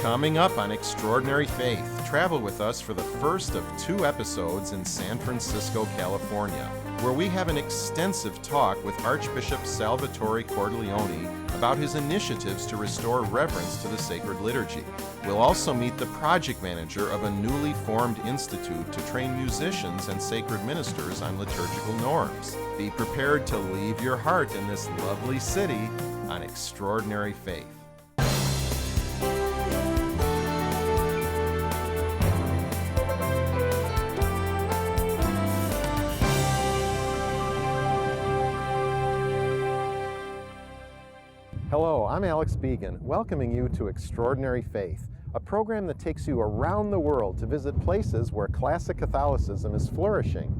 Coming up on Extraordinary Faith, travel with us for the first of 2 episodes in San Francisco, California, where we have an extensive talk with Archbishop Salvatore Cordleone about his initiatives to restore reverence to the Sacred Liturgy. We'll also meet the project manager of a newly formed institute to train musicians and sacred ministers on liturgical norms. Be prepared to leave your heart in this lovely city on Extraordinary Faith. Hello, I'm Alex Began, welcoming you to Extraordinary Faith, a program that takes you around the world to visit places where classic Catholicism is flourishing.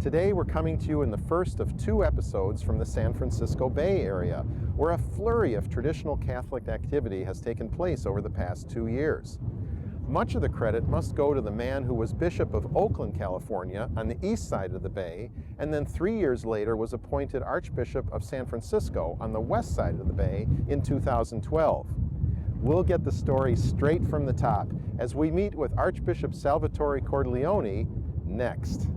Today we're coming to you in the first of 2 episodes from the San Francisco Bay Area, where a flurry of traditional Catholic activity has taken place over the past 2 years. Much of the credit must go to the man who was Bishop of Oakland, California, on the east side of the Bay, and then 3 years later was appointed Archbishop of San Francisco on the west side of the Bay in 2012. We'll get the story straight from the top as we meet with Archbishop Salvatore Cordleone next.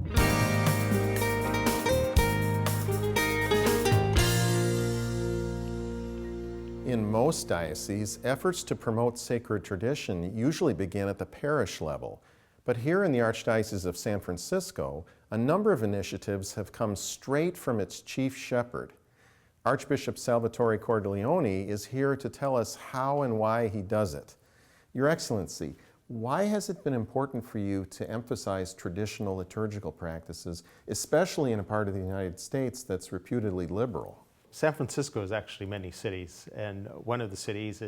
In most dioceses, efforts to promote sacred tradition usually begin at the parish level. But here in the Archdiocese of San Francisco, a number of initiatives have come straight from its chief shepherd. Archbishop Salvatore Cordleone is here to tell us how and why he does it. Your Excellency, why has it been important for you to emphasize traditional liturgical practices, especially in a part of the United States that's reputedly liberal? San Francisco is actually many cities, and one of the cities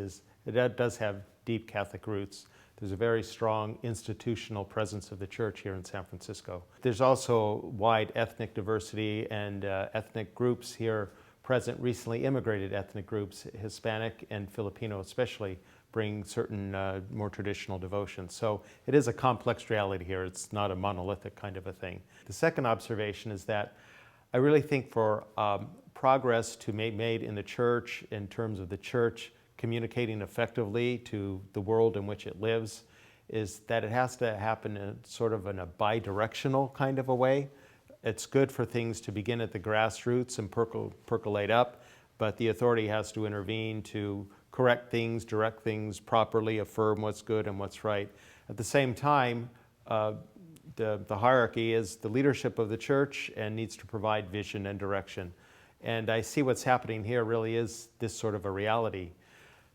does have deep Catholic roots. There's a very strong institutional presence of the Church here in San Francisco. There's also wide ethnic diversity and ethnic groups here present. Recently immigrated ethnic groups, Hispanic and Filipino especially, bring certain more traditional devotions. So it is a complex reality here. It's not a monolithic kind of a thing. The second observation is that I really think for progress to be made in the Church in terms of the Church communicating effectively to the world in which it lives is that it has to happen in sort of in a bi-directional kind of a way. It's good for things to begin at the grassroots and percolate up, but the authority has to intervene to correct things, direct things properly, affirm what's good and what's right. At the same time, the hierarchy is the leadership of the Church and needs to provide vision and direction. And I see what's happening here really is this sort of a reality.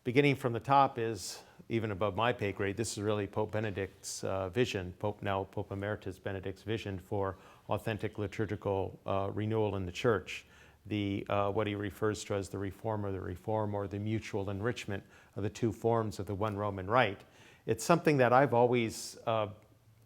Beginning from the top is, even above my pay grade, this is really Pope Benedict's vision, Pope Emeritus Benedict's vision for authentic liturgical renewal in the Church. What he refers to as the reform or the mutual enrichment of the 2 forms of the one Roman Rite. It's something that I've always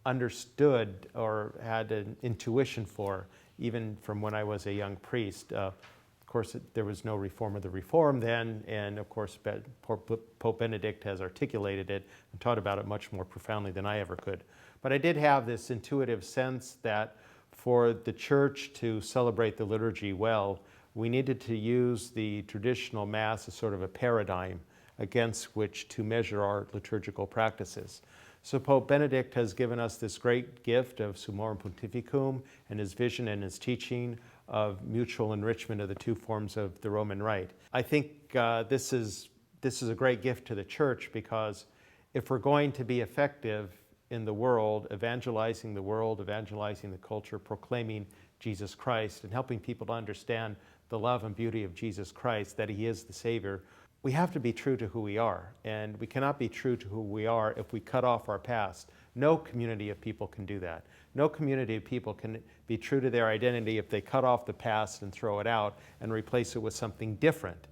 understood or had an intuition for, even from when I was a young priest. Of course, there was no reform of the reform then, and of course, Pope Benedict has articulated it and taught about it much more profoundly than I ever could. But I did have this intuitive sense that for the Church to celebrate the liturgy well, we needed to use the traditional Mass as sort of a paradigm against which to measure our liturgical practices. So Pope Benedict has given us this great gift of Summorum Pontificum and his vision and his teaching of mutual enrichment of the 2 forms of the Roman Rite. I think this is a great gift to the Church, because if we're going to be effective in the world, evangelizing the culture, proclaiming Jesus Christ and helping people to understand the love and beauty of Jesus Christ, that he is the Savior, we have to be true to who we are, and we cannot be true to who we are if we cut off our past. No community of people can do that. No community of people can be true to their identity if they cut off the past and throw it out and replace it with something different.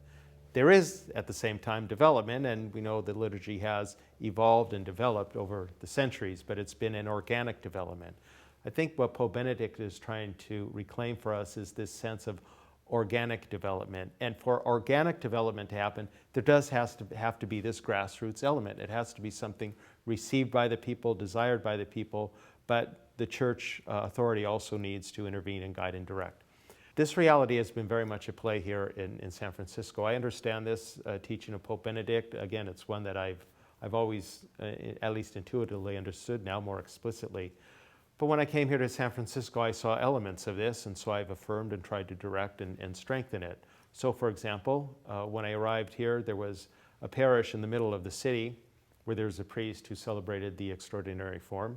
There is, at the same time, development, and we know the liturgy has evolved and developed over the centuries, but it's been an organic development. I think what Pope Benedict is trying to reclaim for us is this sense of organic development. And for organic development to happen, there does have to be this grassroots element. It has to be something received by the people, desired by the people, but the Church authority also needs to intervene and guide and direct. This reality has been very much at play here in San Francisco. I understand this teaching of Pope Benedict. Again, it's one that I've I've always, at least intuitively, understood now more explicitly. But when I came here to San Francisco, I saw elements of this, and so I've affirmed and tried to direct and strengthen it. So, for example, when I arrived here, there was a parish in the middle of the city where there was a priest who celebrated the extraordinary form.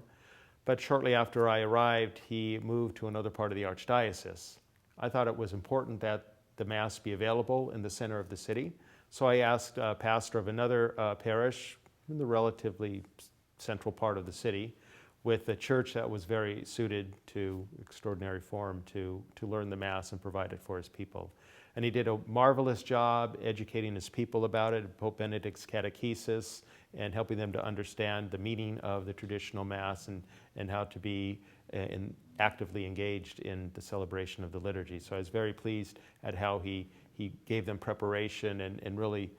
But shortly after I arrived, he moved to another part of the archdiocese. I thought it was important that the Mass be available in the center of the city. So I asked a pastor of another parish in the relatively central part of the city, with a church that was very suited to extraordinary form to learn the Mass and provide it for his people. And he did a marvelous job educating his people about it, Pope Benedict's catechesis, and helping them to understand the meaning of the traditional Mass and how to be actively engaged in the celebration of the liturgy. So I was very pleased at how he gave them preparation and really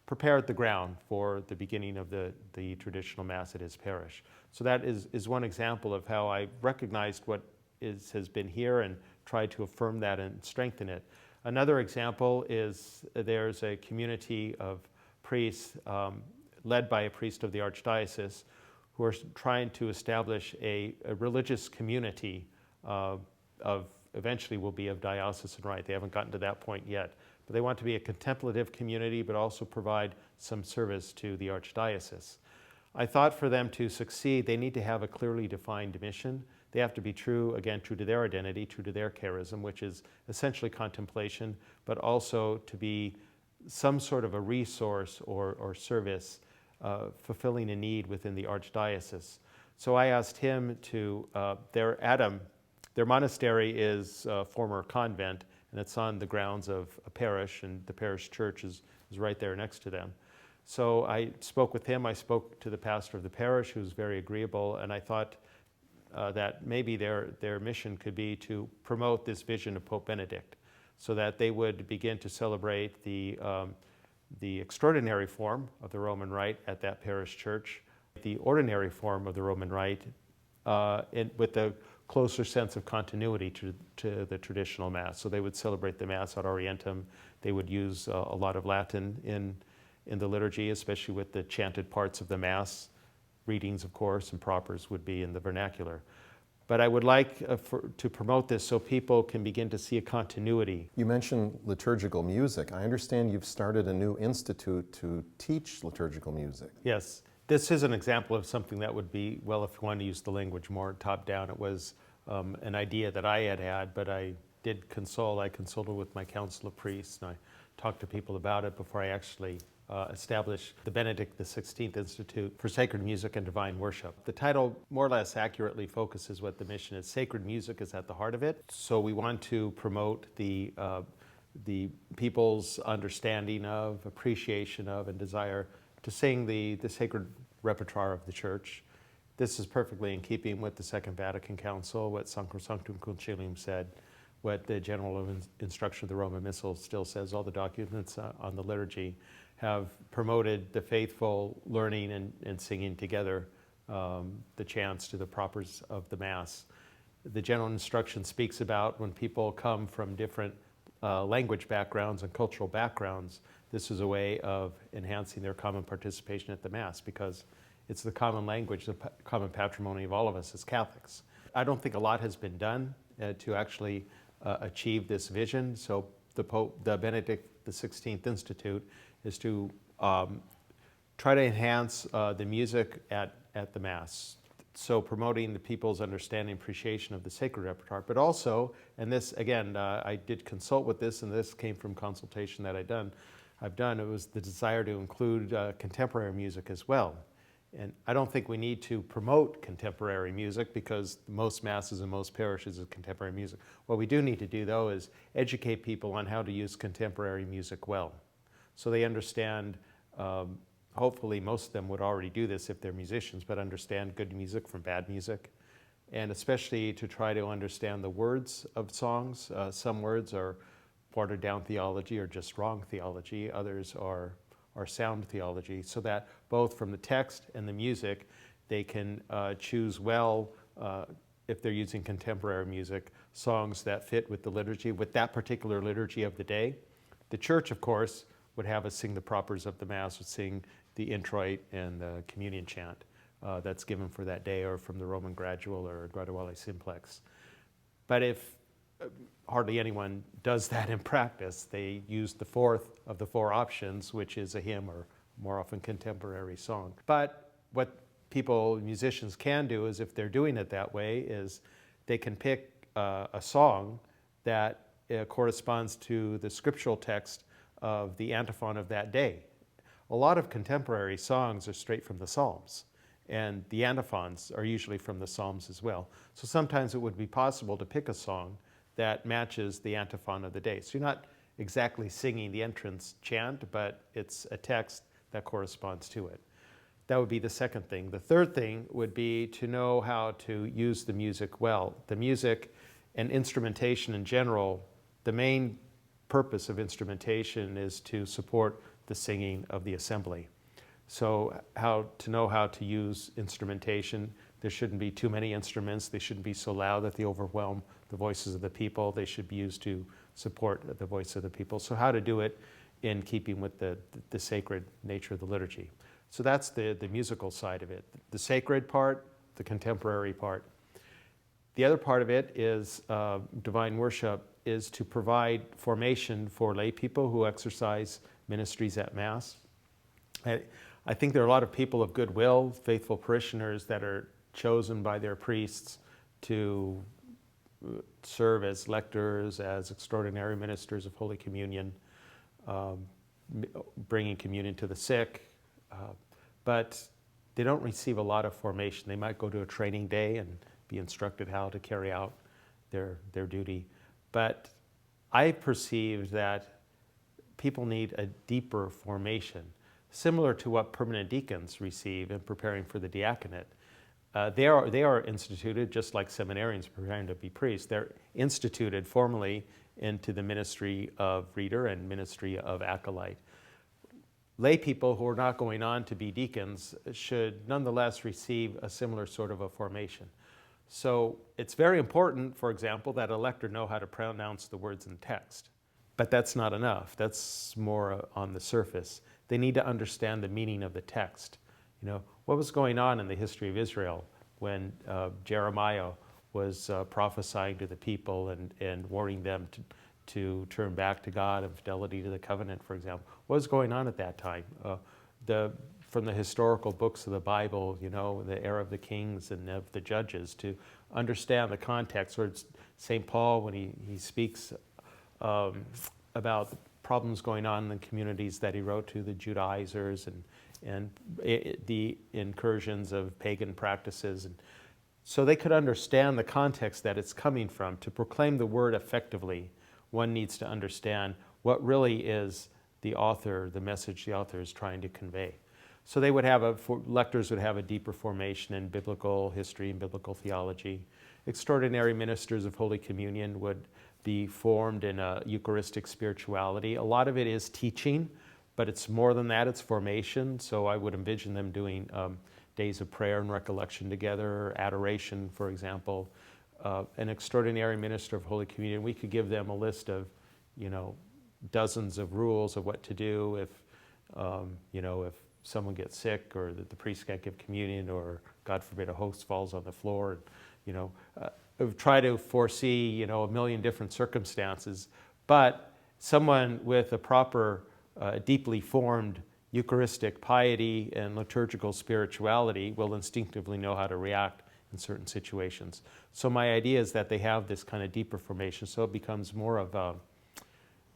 prepared the ground for the beginning of the traditional Mass at his parish. So that is one example of how I recognized what has been here and tried to affirm that and strengthen it. Another example is there's a community of priests led by a priest of the archdiocese who are trying to establish a religious community of eventually will be of diocesan rite. They haven't gotten to that point yet. But they want to be a contemplative community, but also provide some service to the archdiocese. I thought for them to succeed, they need to have a clearly defined mission. They have to be true to their identity, true to their charism, which is essentially contemplation, but also to be some sort of a resource or service fulfilling a need within the archdiocese. So I asked him to, their monastery is a former convent, and it's on the grounds of a parish, and the parish church is right there next to them. So I spoke with him, I spoke to the pastor of the parish, who was very agreeable, and I thought that maybe their mission could be to promote this vision of Pope Benedict, so that they would begin to celebrate the extraordinary form of the Roman Rite at that parish church, the ordinary form of the Roman Rite, with a closer sense of continuity to the traditional Mass. So they would celebrate the Mass ad Orientem. They would use a lot of Latin in the liturgy, especially with the chanted parts of the Mass. Readings, of course, and propers would be in the vernacular. But I would like to promote this so people can begin to see a continuity. You mentioned liturgical music. I understand you've started a new institute to teach liturgical music. Yes. This is an example of something that would be, well, if you want to use the language more top-down, it was an idea that I had, but I did consult. I consulted with my council of priests, and I talked to people about it before I actually established the Benedict XVI Institute for Sacred Music and Divine Worship. The title more or less accurately focuses what the mission is. Sacred music is at the heart of it, so we want to promote the people's understanding of, appreciation of, and desire to sing the sacred repertoire of the Church. This is perfectly in keeping with the Second Vatican Council, what Sacrosanctum Concilium said, what the General Instruction of the Roman Missal still says. All the documents on the liturgy have promoted the faithful learning and singing together the chants to the propers of the Mass. The General Instruction speaks about when people come from different language backgrounds and cultural backgrounds, this is a way of enhancing their common participation at the Mass, because it's the common language, the common patrimony of all of us as Catholics. I don't think a lot has been done to actually achieve this vision. So the Benedict XVI Institute is to try to enhance the music at the Mass. So promoting the people's understanding and appreciation of the sacred repertoire, but also, and this again, I did consult with this, and this came from consultation that I've done, it was the desire to include contemporary music as well. And I don't think we need to promote contemporary music, because most Masses and most parishes is contemporary music. What we do need to do, though, is educate people on how to use contemporary music well, so they understand. Hopefully most of them would already do this if they're musicians, but understand good music from bad music, and especially to try to understand the words of songs. Some words are watered down theology or just wrong theology. Others are sound theology, so that both from the text and the music, they can choose well, if they're using contemporary music, songs that fit with the liturgy, with that particular liturgy of the day. The Church, of course, would have us sing the propers of the Mass, would sing the introit and the communion chant that's given for that day, or from the Roman Gradual or Graduale Simplex. But if hardly anyone does that in practice, they use the fourth of the four options, which is a hymn or more often contemporary song. But what musicians can do is, if they're doing it that way, is they can pick a song that corresponds to the scriptural text of the antiphon of that day. A lot of contemporary songs are straight from the Psalms, and the antiphons are usually from the Psalms as well. So sometimes it would be possible to pick a song that matches the antiphon of the day. So you're not exactly singing the entrance chant, but it's a text that corresponds to it. That would be the second thing. The third thing would be to know how to use the music well. The music and instrumentation in general, the main purpose of instrumentation is to support the singing of the assembly. So to know how to use instrumentation, there shouldn't be too many instruments. They shouldn't be so loud that they overwhelm the voices of the people. They should be used to support the voice of the people. So how to do it in keeping with the sacred nature of the liturgy. So that's the musical side of it. The sacred part, the contemporary part. The other part of it is divine worship is to provide formation for lay people who exercise ministries at Mass. I think there are a lot of people of goodwill, faithful parishioners that are chosen by their priests to serve as lectors, as extraordinary ministers of Holy Communion, bringing communion to the sick, but they don't receive a lot of formation. They might go to a training day and be instructed how to carry out their duty. But I perceive that people need a deeper formation, similar to what permanent deacons receive in preparing for the diaconate. They are instituted, just like seminarians preparing to be priests, they're instituted formally into the ministry of reader and ministry of acolyte. Lay people who are not going on to be deacons should nonetheless receive a similar sort of a formation. So it's very important, for example, that a lector know how to pronounce the words in text. But that's not enough. That's more on the surface. They need to understand the meaning of the text. What was going on in the history of Israel when Jeremiah was prophesying to the people and warning them to turn back to God and fidelity to the covenant, for example. What was going on at that time? From the historical books of the Bible, the era of the kings and of the judges, to understand the context. Or St. Paul, when he speaks about the problems going on in the communities that he wrote to, the Judaizers and the incursions of pagan practices. And so they could understand the context that it's coming from. To proclaim the word effectively, one needs to understand what really is the message the author is trying to convey. So they would lectors would have a deeper formation in biblical history and biblical theology. Extraordinary ministers of Holy Communion would be formed in a Eucharistic spirituality. A lot of it is teaching, but it's more than that, it's formation. So I would envision them doing days of prayer and recollection together, adoration, for example. An extraordinary minister of Holy Communion, we could give them a list of, dozens of rules of what to do if someone gets sick, or that the priest can't give communion, or God forbid a host falls on the floor. Try to foresee, a million different circumstances, but someone with a proper, deeply formed Eucharistic piety and liturgical spirituality will instinctively know how to react in certain situations. So my idea is that they have this kind of deeper formation, so it becomes more of a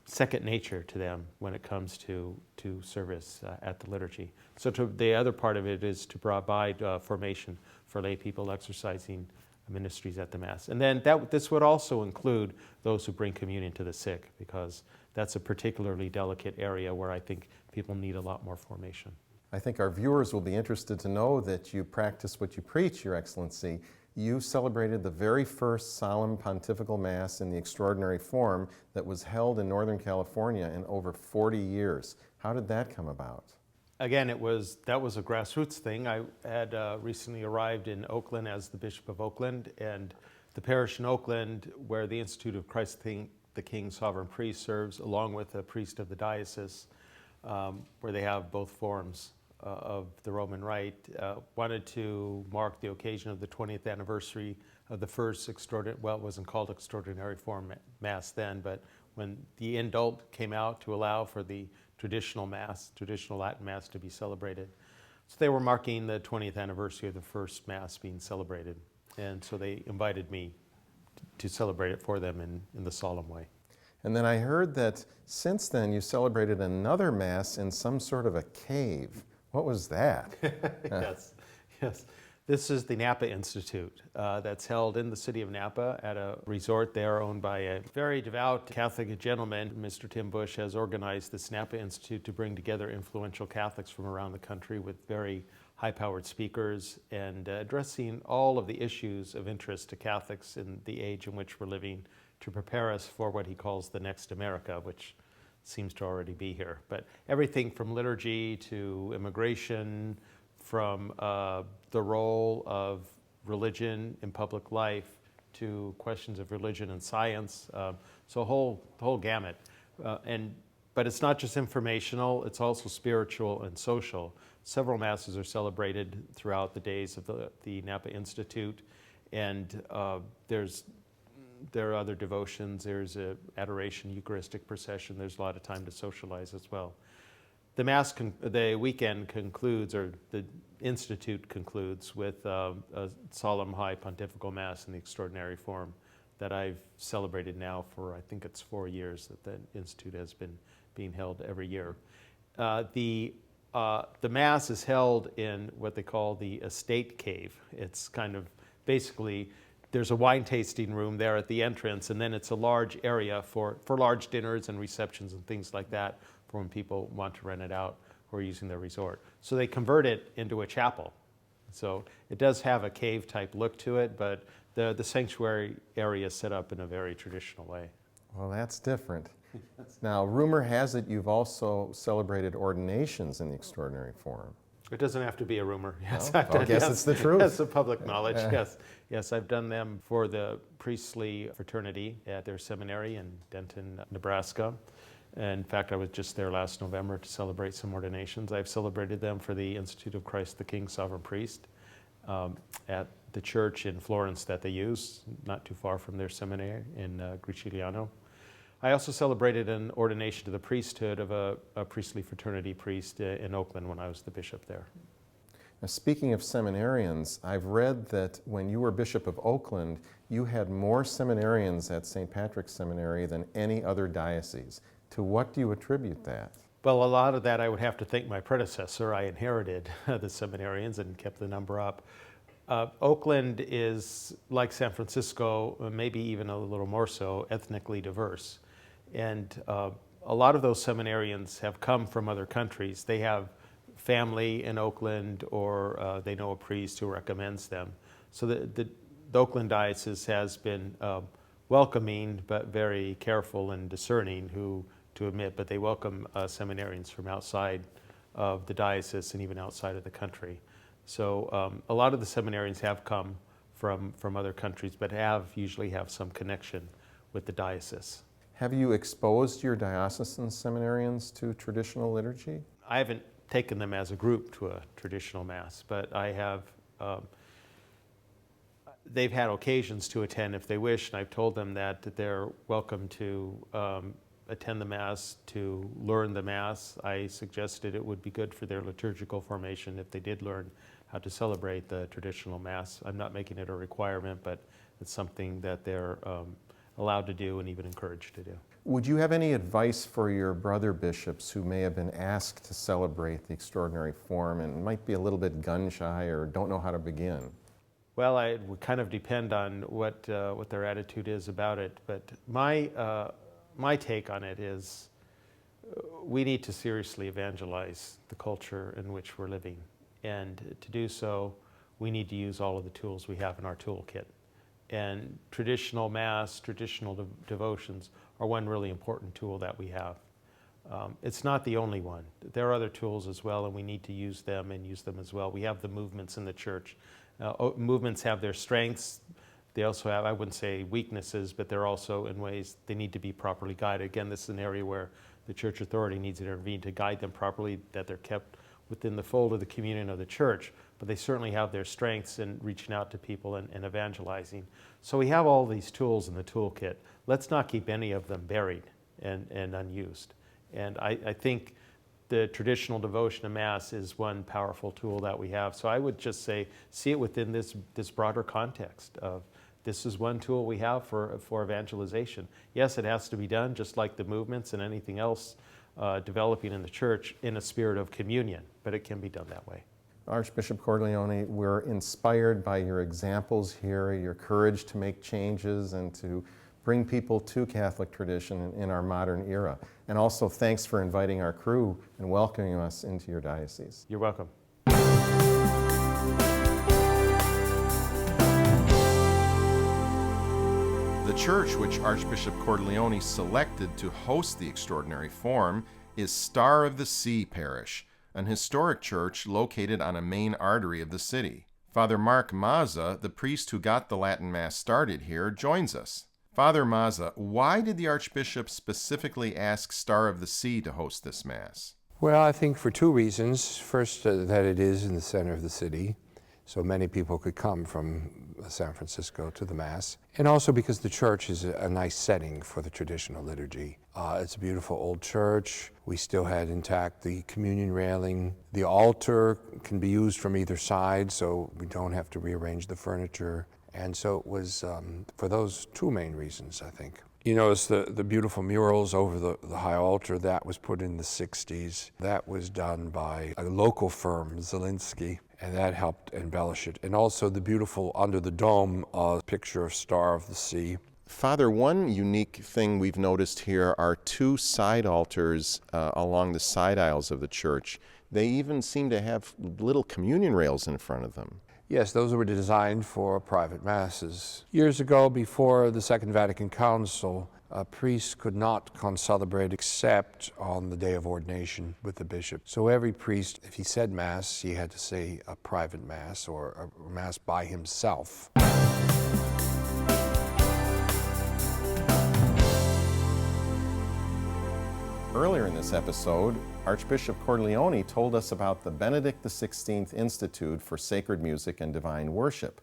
second nature to them when it comes to service at the liturgy. So the other part of it is to provide formation for lay people exercising ministries at the Mass. And then this would also include those who bring communion to the sick, because that's a particularly delicate area where I think people need a lot more formation. I think our viewers will be interested to know that you practice what you preach, Your Excellency. You celebrated the very first solemn pontifical Mass in the extraordinary form that was held in Northern California in over 40 years. How did that come about? Again, that was a grassroots thing. I had recently arrived in Oakland as the Bishop of Oakland, and the parish in Oakland, where the Institute of Christ the King Sovereign Priest serves, along with a priest of the diocese, where they have both forms of the Roman Rite, wanted to mark the occasion of the 20th anniversary of the first well, it wasn't called Extraordinary Form Mass then, but when the indult came out to allow for the traditional Mass, traditional Latin Mass to be celebrated. So they were marking the 20th anniversary of the first Mass being celebrated. And so they invited me to celebrate it for them in the solemn way. And then I heard that since then you celebrated another Mass in some sort of a cave. What was that? Yes. This is the Napa Institute that's held in the city of Napa at a resort there owned by a very devout Catholic gentleman. Mr. Tim Bush has organized this Napa Institute to bring together influential Catholics from around the country with very high-powered speakers and addressing all of the issues of interest to Catholics in the age in which we're living to prepare us for what he calls the next America, which seems to already be here. But everything from liturgy to immigration, from the role of religion in public life to questions of religion and science, so a whole gamut. But it's not just informational, it's also spiritual and social. Several Masses are celebrated throughout the days of the Napa Institute, and there are other devotions. There's an adoration, Eucharistic procession. There's a lot of time to socialize as well. The Mass, the weekend concludes, or the Institute concludes with a solemn high pontifical Mass in the extraordinary form that I've celebrated now for, I think it's 4 years that the Institute has been being held every year. The Mass is held in what they call the estate cave. It's kind of basically, there's a wine tasting room there at the entrance, and then it's a large area for large dinners and receptions and things like that for when people want to rent it out or using their resort. So they convert it into a chapel. So it does have a cave-type look to it, but the sanctuary area is set up in a very traditional way. Well, that's different. Now, rumor has it you've also celebrated ordinations in the extraordinary form. It doesn't have to be a rumor. Yes, Well, I guess it's the truth. That's the public knowledge. Yes, I've done them for the priestly fraternity at their seminary in Denton, Nebraska. In fact, I was just there last November to celebrate some ordinations. I've celebrated them for the Institute of Christ the King, Sovereign Priest, at the church in Florence that they use, not too far from their seminary in Cordileone. I also celebrated an ordination to the priesthood of a priestly fraternity priest in Oakland when I was the bishop there. Now, speaking of seminarians, I've read that when you were Bishop of Oakland, you had more seminarians at St. Patrick's Seminary than any other diocese. To what do you attribute that? Well, a lot of that I would have to thank my predecessor. I inherited the seminarians and kept the number up. Oakland is, like San Francisco, maybe even a little more so, ethnically diverse. And a lot of those seminarians have come from other countries. They have family in Oakland, or they know a priest who recommends them. So the Oakland Diocese has been welcoming, but very careful and discerning who to admit, but they welcome seminarians from outside of the diocese and even outside of the country. So a lot of the seminarians have come from other countries, but usually have some connection with the diocese. Have you exposed your diocesan seminarians to traditional liturgy? I haven't taken them as a group to a traditional Mass, but I have. They've had occasions to attend if they wish, and I've told them that they're welcome to attend the Mass, to learn the Mass. I suggested it would be good for their liturgical formation if they did learn how to celebrate the traditional Mass. I'm not making it a requirement, but it's something that they're allowed to do and even encouraged to do. Would you have any advice for your brother bishops who may have been asked to celebrate the extraordinary form and might be a little bit gun-shy or don't know how to begin? Well, it would kind of depend on what their attitude is about it, but my take on it is we need to seriously evangelize the culture in which we're living. And to do so, we need to use all of the tools we have in our toolkit. And traditional Mass, traditional devotions are one really important tool that we have. It's not the only one. There are other tools as well, and we need to use them and use them as well. We have the movements in the church. Movements have their strengths. They also have, I wouldn't say weaknesses, but they're also in ways they need to be properly guided. Again, this is an area where the church authority needs to intervene to guide them properly, that they're kept within the fold of the communion of the church, but they certainly have their strengths in reaching out to people and evangelizing. So we have all these tools in the toolkit. Let's not keep any of them buried and unused. And I think the traditional devotion of Mass is one powerful tool that we have. So I would just say, see it within this broader context of this is one tool we have for evangelization. Yes, it has to be done just like the movements and anything else developing in the church in a spirit of communion, but it can be done that way. Archbishop Cordleone, we're inspired by your examples here, your courage to make changes and to bring people to Catholic tradition in our modern era. And also thanks for inviting our crew and welcoming us into your diocese. You're welcome. The church which Archbishop Cordileone selected to host the extraordinary forum is Star of the Sea Parish, an historic church located on a main artery of the city. Father Mark Mazza, the priest who got the Latin Mass started here, joins us. Father Mazza, why did the Archbishop specifically ask Star of the Sea to host this Mass? Well, I think for two reasons. First, that it is in the center of the city, so many people could come from San Francisco to the Mass. And also because the church is a nice setting for the traditional liturgy. It's a beautiful old church. We still had intact the communion railing. The altar can be used from either side, so we don't have to rearrange the furniture. And so it was for those two main reasons, I think. You notice the beautiful murals over the high altar, that was put in the 60s. That was done by a local firm, Zielinski, and that helped embellish it. And also the beautiful under the dome picture of Star of the Sea. Father, one unique thing we've noticed here are two side altars along the side aisles of the church. They even seem to have little communion rails in front of them. Yes, those were designed for private masses. Years ago, before the Second Vatican Council, a priest could not concelebrate except on the day of ordination with the bishop. So every priest, if he said Mass, he had to say a private Mass or a Mass by himself. Earlier in this episode, Archbishop Cordileone told us about the Benedict XVI Institute for Sacred Music and Divine Worship.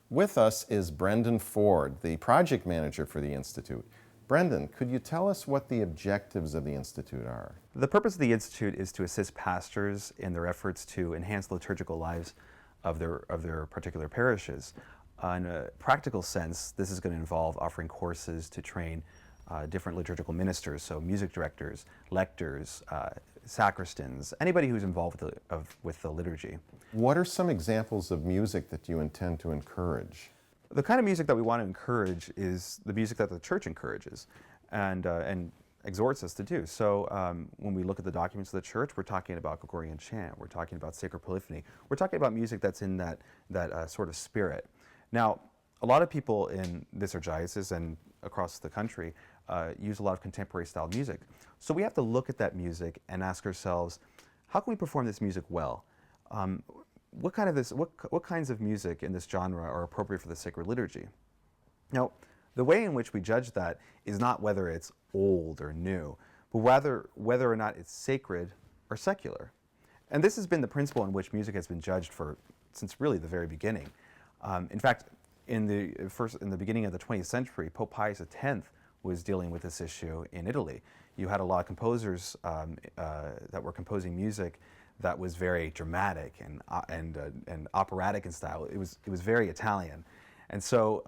With us is Brendan Ford, the project manager for the Institute. Brendan, could you tell us what the objectives of the Institute are? The purpose of the Institute is to assist pastors in their efforts to enhance the liturgical lives of their particular parishes. In a practical sense, this is going to involve offering courses to train different liturgical ministers, so music directors, lectors, sacristans, anybody who's involved with the liturgy. What are some examples of music that you intend to encourage? The kind of music that we want to encourage is the music that the Church encourages and exhorts us to do. So when we look at the documents of the Church, we're talking about Gregorian chant, we're talking about sacred polyphony, we're talking about music that's in that sort of spirit. Now, a lot of people in this archdiocese and across the country use a lot of contemporary style music. So we have to look at that music and ask ourselves, how can we perform this music well? What kinds of music in this genre are appropriate for the sacred liturgy? Now, the way in which we judge that is not whether it's old or new, but whether or not it's sacred or secular. And this has been the principle in which music has been judged since really the very beginning. In fact, in the beginning of the 20th century, Pope Pius X was dealing with this issue in Italy. You had a lot of composers that were composing music that was very dramatic and operatic in style. It was very Italian, and so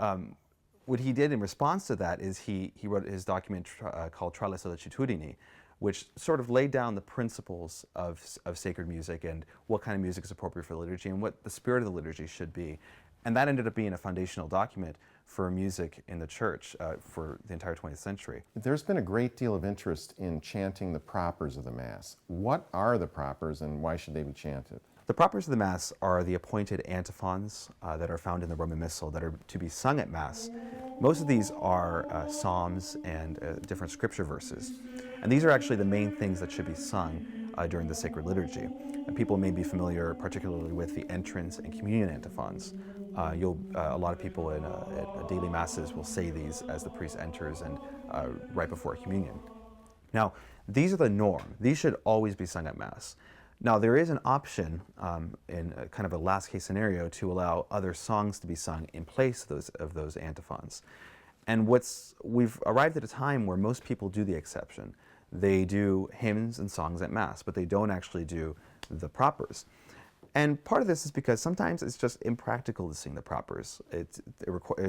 what he did in response to that is he wrote his document called Tra le sollecitudini, which sort of laid down the principles of sacred music and what kind of music is appropriate for liturgy and what the spirit of the liturgy should be. And that ended up being a foundational document for music in the Church for the entire 20th century. There's been a great deal of interest in chanting the propers of the Mass. What are the propers and why should they be chanted? The propers of the Mass are the appointed antiphons that are found in the Roman Missal that are to be sung at Mass. Most of these are psalms and different scripture verses. And these are actually the main things that should be sung during the sacred liturgy. And people may be familiar particularly with the entrance and communion antiphons. A lot of people at daily masses will say these as the priest enters and right before communion. Now, these are the norm. These should always be sung at Mass. Now, there is an option in a kind of a last case scenario to allow other songs to be sung in place of those antiphons. And we've arrived at a time where most people do the exception. They do hymns and songs at Mass, but they don't actually do the propers. And part of this is because sometimes it's just impractical to sing the propers.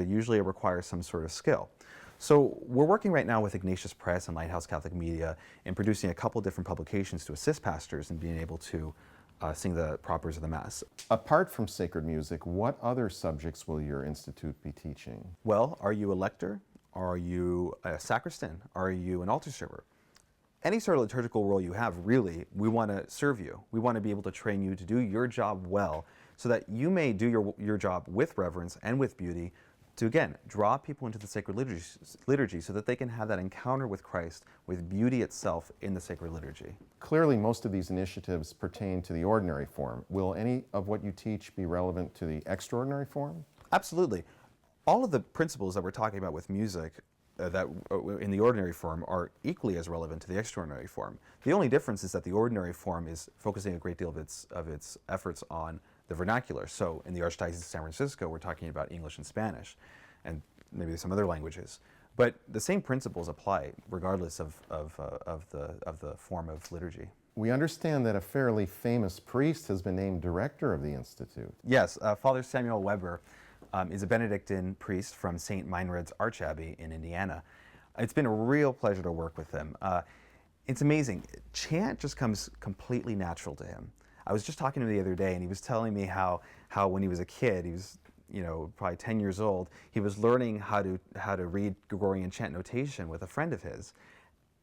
Usually it requires some sort of skill. So we're working right now with Ignatius Press and Lighthouse Catholic Media in producing a couple different publications to assist pastors in being able to sing the propers of the Mass. Apart from sacred music, what other subjects will your institute be teaching? Well, are you a lector? Are you a sacristan? Are you an altar server? Any sort of liturgical role you have, really, we want to serve you. We want to be able to train you to do your job well so that you may do your job with reverence and with beauty to, again, draw people into the sacred liturgy so that they can have that encounter with Christ, with beauty itself in the sacred liturgy. Clearly, most of these initiatives pertain to the ordinary form. Will any of what you teach be relevant to the extraordinary form? Absolutely. All of the principles that we're talking about with music that in the ordinary form are equally as relevant to the extraordinary form. The only difference is that the ordinary form is focusing a great deal of its efforts on the vernacular. So in the Archdiocese of San Francisco, we're talking about English and Spanish, and maybe some other languages. But the same principles apply regardless of the form of liturgy. We understand that a fairly famous priest has been named director of the Institute. Yes, Father Samuel Weber is a Benedictine priest from St. Meinrad's Archabbey in Indiana. It's been a real pleasure to work with him. It's amazing. Chant just comes completely natural to him. I was just talking to him the other day, and he was telling me how when he was a kid, he was probably 10 years old, he was learning how to read Gregorian chant notation with a friend of his.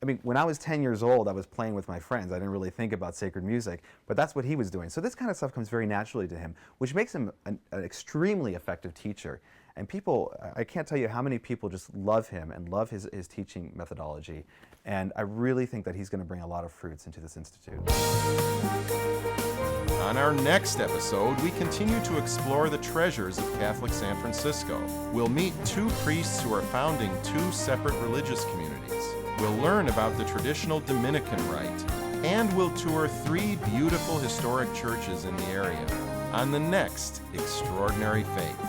I mean, when I was 10 years old, I was playing with my friends. I didn't really think about sacred music, but that's what he was doing. So this kind of stuff comes very naturally to him, which makes him an extremely effective teacher. And people, I can't tell you how many people just love him and love his teaching methodology. And I really think that he's going to bring a lot of fruits into this institute. On our next episode, we continue to explore the treasures of Catholic San Francisco. We'll meet two priests who are founding two separate religious communities. We'll learn about the traditional Dominican rite, and we'll tour 3 beautiful historic churches in the area on the next Extraordinary Faith.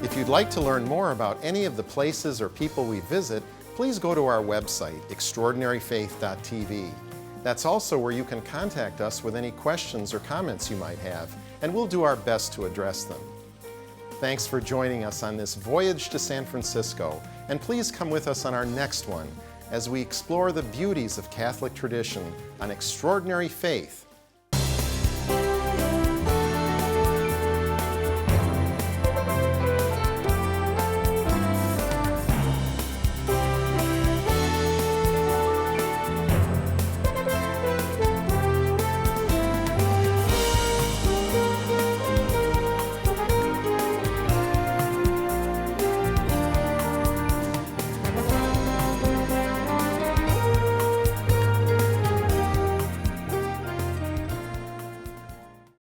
If you'd like to learn more about any of the places or people we visit, please go to our website, extraordinaryfaith.tv. That's also where you can contact us with any questions or comments you might have, and we'll do our best to address them. Thanks for joining us on this voyage to San Francisco, and please come with us on our next one as we explore the beauties of Catholic tradition on Extraordinary Faith